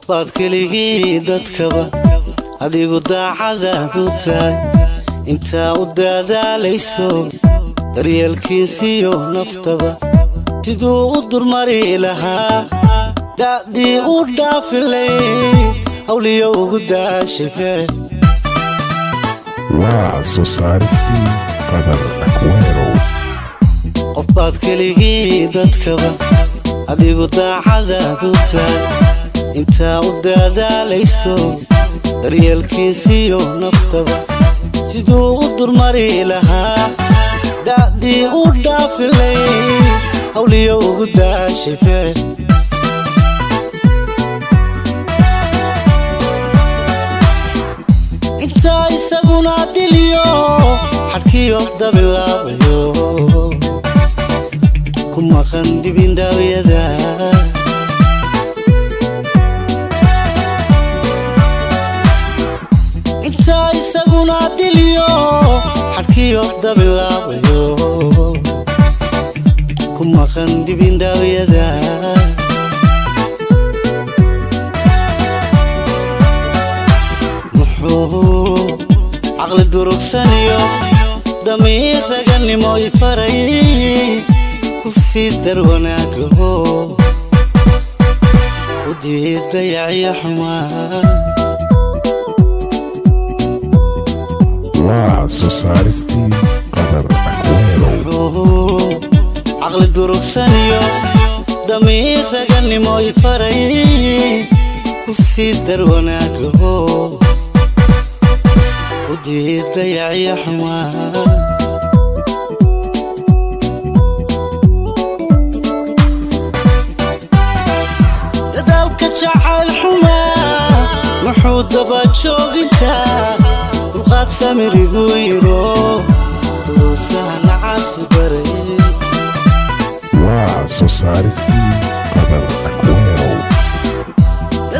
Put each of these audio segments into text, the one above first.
baad keligii dadkaba adigu daacadaadu tahay intaa u dadaalayso daryeelkiisiyo naftaba siduu u durmari lahaa da'dii u dhaafilay hawliyo ugu daashay waa soo saaristii qadar Aquero qof baad keligii dadkaba adigu daacadaadu tahay intaa u dadaalayso daryeelkiisiyo naftaba siduu u durmari lahaa da'dii u dhaafilay hawliyo ugu daashay inta isaguna diliyo xadkiyo dabilaabayo kuma qandibin daawiyada inta isaguna diliyo xadkiyo dabilaabayo kuma qandibin daawiyada عقل الدروكسانيو ضمير رجعني ما يفرقني وسيدر وناكو ودي ضيع يا حمار waa soo saaristii qadar Aquero عقل الدروكسانيو ضمير رجعني ما يفرقني وسيدر وناكو ودي ضيع يا حمار دالك جعل حمار محود باتشوق انتا تلقات سامر يقويرو توسان عصبري waa soo saaristii qadar Aquero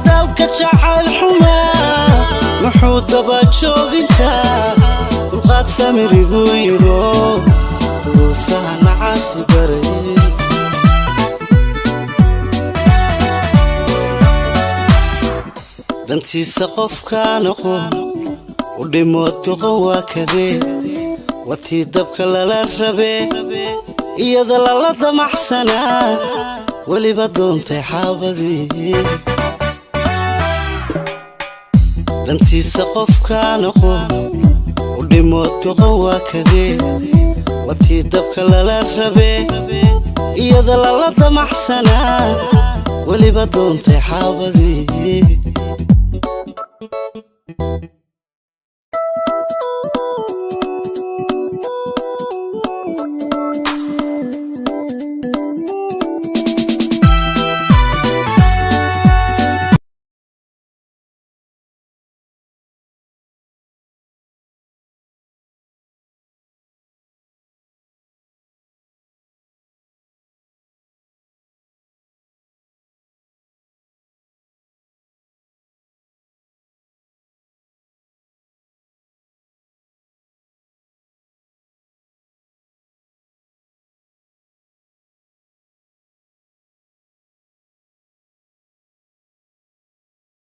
دالك جعل حمار محود باتشوق انتا تلقات سامر يقويرو توسان عصبري دانتي سقف كانقو ودموت قواكبي واتي دبك للربي إياذا لالذا محسنا ولي بدونتي حاببي دانتي سقف كانقو ودموت قواكبي واتي دبك للربي إياذا لالذا محسنا ولي بدونتي حاببي